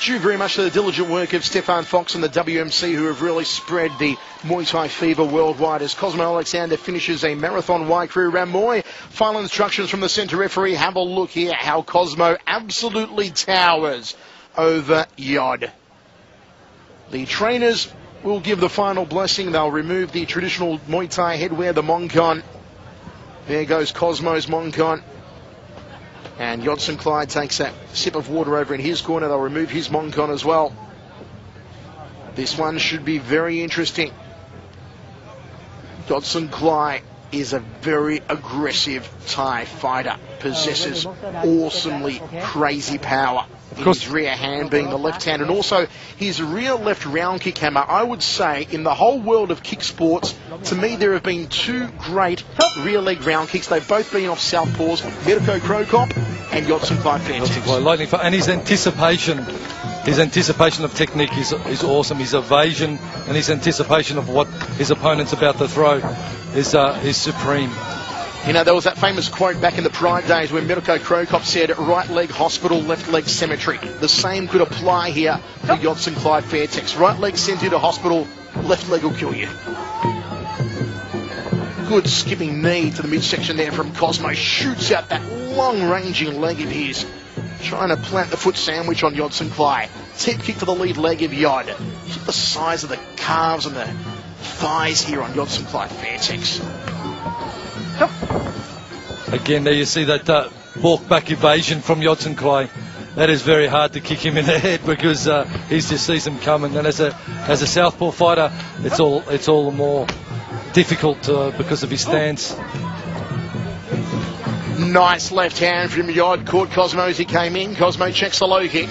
due very much to the diligent work of Stefan Fox and the WMC, who have really spread the Muay Thai fever worldwide, as Cosmo Alexander finishes a marathon Y crew around Muay. Final instructions from the centre referee. Have a look here how Cosmo absolutely towers over Yod. The trainers will give the final blessing. They'll remove the traditional Muay Thai headwear, the Mongkon. There goes Cosmo's Mongkon. And Yodson Clyde takes a sip of water over in his corner. They'll remove his Mongkon as well. This one should be very interesting. Yodson Clyde is a very aggressive Thai fighter. Possesses awesomely crazy power. In his rear hand being the left hand, and also his rear left round kick hammer. I would say in the whole world of kick sports, to me there have been two great rear leg round kicks. They've both been off southpaws, Mirko Krokop and Yodson Clyde Fairtex. And his anticipation of technique is awesome. His evasion and his anticipation of what his opponent's about to throw is supreme. You know, there was that famous quote back in the Pride days when Mirko Krokop said, right leg hospital, left leg cemetery. The same could apply here to Yodson Clyde Fairtex. Right leg sends you to hospital, left leg will kill you. Good skipping knee to the midsection there from Cosmo. Shoots out that long-ranging leg of his. Trying to plant the foot sandwich on Yodson Clyde. Tip kick to the lead leg of Yod. Look at the size of the calves and the thighs here on Yodson Clyde Fairtex. Again, there you see that walk back evasion from Yodson Clyde. That is very hard to kick him in the head because he just sees him coming. And as a southpaw fighter, it's all the more difficult because of his stance. Nice left hand from Yod. Caught Cosmo as he came in. Cosmo checks the low kick.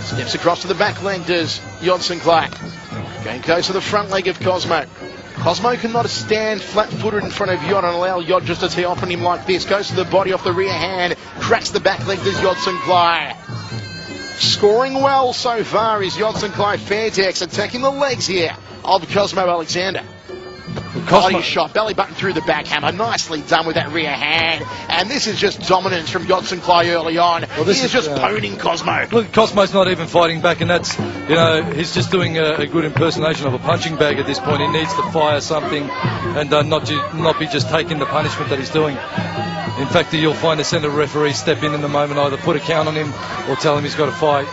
Steps across to the back leg does Yodson Clyde. Going close to the front leg of Cosmo. Cosmo cannot stand flat-footed in front of Yod and allow Yod just to tee off on him like this. Goes to the body off the rear hand. Cracks the back leg to Yodson Clyde. Scoring well so far is Yodson Clyde Fairtex, attacking the legs here of Cosmo Alexander. Body shot, belly button through the back hammer. Nicely done with that rear hand. And this is just dominance from Yodson Clyde early on. Well, he is just poning Cosmo. Look, Cosmo's not even fighting back, and that's, you know, he's just doing a good impersonation of a punching bag at this point. He needs to fire something and not be just taking the punishment that he's doing. In fact, you'll find the centre referee step in the moment, either put a count on him or tell him he's got to fight.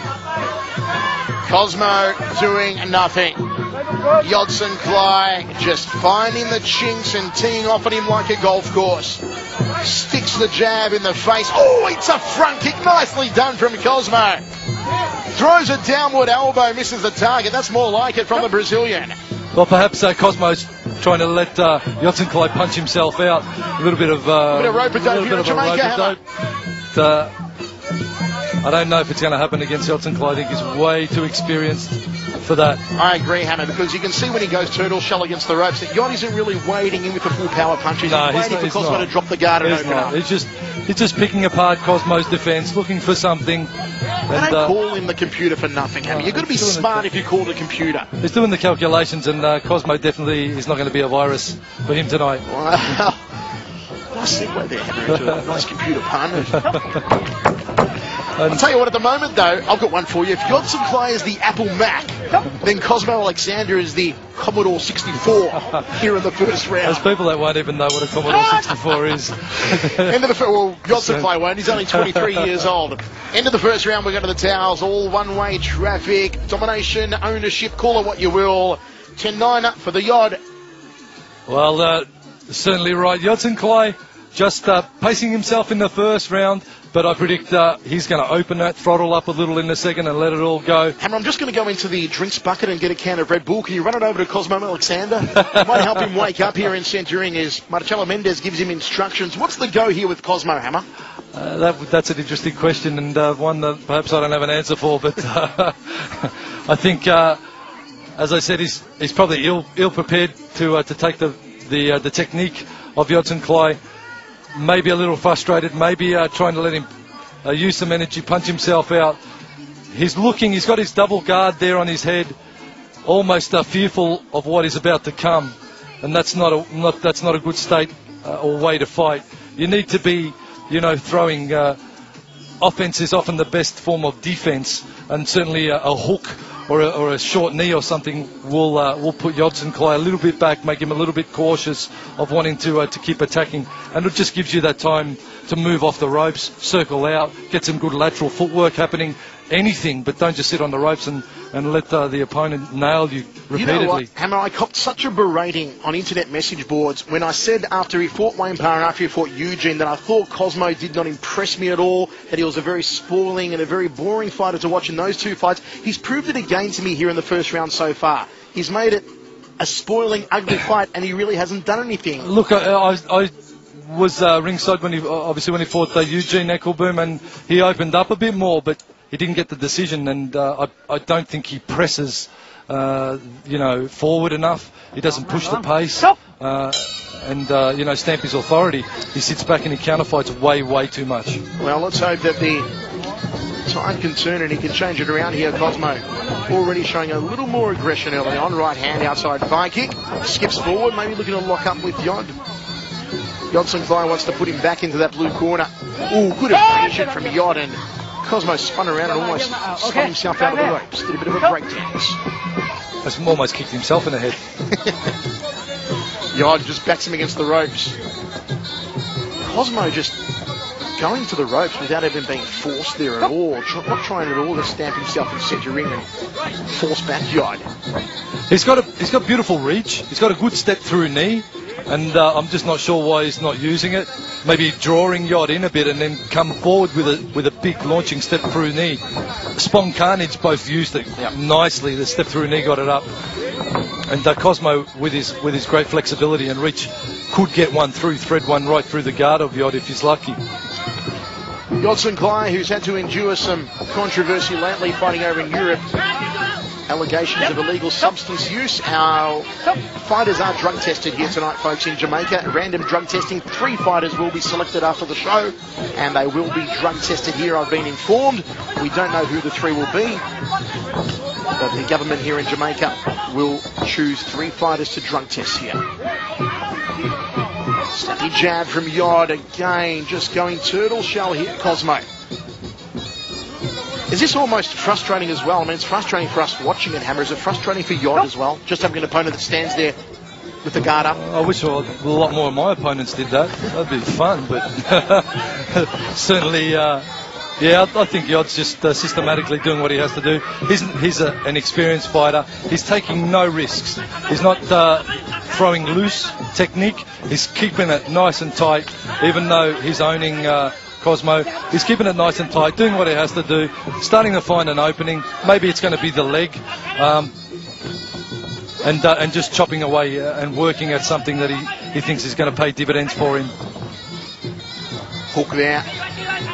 Cosmo doing nothing. Yodson Clyde just finding the chinks and teeing off at him like a golf course. Sticks the jab in the face. Oh, it's a front kick. Nicely done from Cosmo. Throws a downward elbow, misses the target. That's more like it from the Brazilian. Well, perhaps Cosmo's trying to let Yodson Clyde punch himself out. A little bit of rope-a-dope here at Jamaica. I don't know if it's going to happen against Yodson Clyde. I think he's way too experienced for that. I agree, Hammer, because you can see when he goes turtle shell against the ropes that Yod isn't really wading in with the full power punches. No, he's waiting for Cosmo to drop the guard and open up. He's just picking apart Cosmo's defence, looking for something. They don't call him the computer for nothing, Hammer. You've got to be smart if you call the computer. He's doing the calculations, and Cosmo definitely is not going to be a virus for him tonight. Wow. Nice segue there, Hammer, into a nice computer pun. I'll tell you what, at the moment, though, I've got one for you. If Yodson Clyde is the Apple Mac, then Cosmo Alexander is the Commodore 64 here in the first round. There's people that won't even know what a Commodore 64 is. End of the well, Yodson Clyde won't. He's only 23 years old. End of the first round, we go to the towels. All one-way traffic, domination, ownership, call it what you will. 10-9 up for the Yod. Well, certainly right. Yodson Clyde just pacing himself in the first round. But I predict he's going to open that throttle up a little in the second and let it all go. Hammer, I'm just going to go into the drinks bucket and get a can of Red Bull. Can you run it over to Cosmo Alexander? Might help him wake up here in centering as Marcelo Mendez gives him instructions. What's the go here with Cosmo, Hammer? That's an interesting question, and one that perhaps I don't have an answer for. But I think, as I said, he's probably ill prepared to take the technique of Yodson Clyde. Maybe a little frustrated, maybe trying to let him use some energy, punch himself out. He's got his double guard there on his head, almost fearful of what is about to come, and that's not a good state or way to fight. You need to be, throwing offense is often the best form of defense, and certainly a hook or a short knee or something will put Nyghtsky a little bit back, make him a little bit cautious of wanting to keep attacking, and it just gives you that time to move off the ropes, circle out, get some good lateral footwork happening, anything, but don't just sit on the ropes and let the opponent nail you repeatedly. You know what, Hammer, I copped such a berating on internet message boards when I said after he fought Wayne Parr and after he fought Eugene that I thought Cosmo did not impress me at all, that he was a very spoiling and a very boring fighter to watch in those two fights. He's proved it again to me here in the first round so far. He's made it a spoiling, ugly fight, and he really hasn't done anything. Look, I was ringside when he fought Eugene Eckelboom, and he opened up a bit more, but he didn't get the decision, and I don't think he presses, forward enough. He doesn't push the pace, and stamp his authority. He sits back and he counterfights way too much. Well, let's hope that the tide can turn and he can change it around here. Cosmo already showing a little more aggression early on. Right hand outside thigh kick, skips forward, maybe looking to lock up with Yod. Nyghtsky wants to put him back into that blue corner. Ooh, good evasion from Yod, and Cosmo spun around and almost spun himself out of the ropes. Did a bit of a breakdance. Almost kicked himself in the head. Yod just backs him against the ropes. Cosmo just going to the ropes without even being forced there at all. Not trying at all to stamp himself in centre ring and force back Yod. He's got beautiful reach. He's got a good step through knee. And I'm just not sure why he's not using it. Maybe drawing Yod in a bit and then come forward with a big launching step through knee. Spong Carnage both used it nicely. The step through knee got it up. And Cosmo, with his great flexibility and reach, could get one through, thread one right through the guard of Yod if he's lucky. Nyghtsky, who's had to endure some controversy lately fighting over in Europe. Allegations of illegal substance use. Our fighters are drug tested here tonight, folks, in Jamaica. Random drug testing. 3 fighters will be selected after the show, and they will be drug tested here, I've been informed. We don't know who the 3 will be, but the government here in Jamaica will choose 3 fighters to drug test here. Steady jab from Yod again, just going turtle shell here, Cosmo. Is this almost frustrating as well? I mean, it's frustrating for us watching it, Hammer. Is it frustrating for Yod as well? Just having an opponent that stands there with the guard up? I wish a lot more of my opponents did that. That'd be fun, but certainly, I think Yod's just systematically doing what he has to do. He's an experienced fighter. He's taking no risks. He's not throwing loose technique. He's keeping it nice and tight, even though he's owning Cosmo. He's keeping it nice and tight, doing what he has to do, starting to find an opening. Maybe it's going to be the leg, and just chopping away and working at something that he thinks is going to pay dividends for him. Hook there,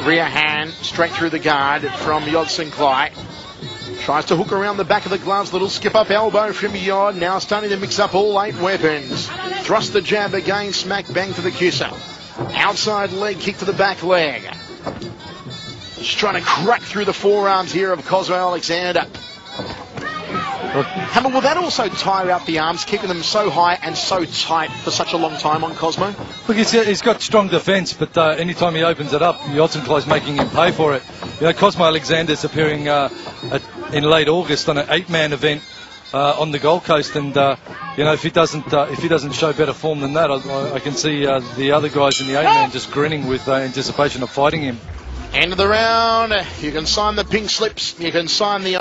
rear hand, straight through the guard from Nyghtsky. Tries to hook around the back of the gloves, little skip up elbow from Yod, now starting to mix up all 8 weapons. Thrust the jab again, smack bang to the kisser. Outside leg kick to the back leg. Just trying to crack through the forearms here of Cosmo Alexander. Hammer, will that also tire out the arms, keeping them so high and so tight for such a long time on Cosmo? Look, he's got strong defence, but anytime he opens it up, Nyghtsky's making him pay for it. You know, Cosmo Alexander's appearing in late August on an 8-man event on the Gold Coast, and if he doesn't show better form than that, I can see the other guys in the 8-man just grinning with anticipation of fighting him. End of the round. You can sign the pink slips. You can sign the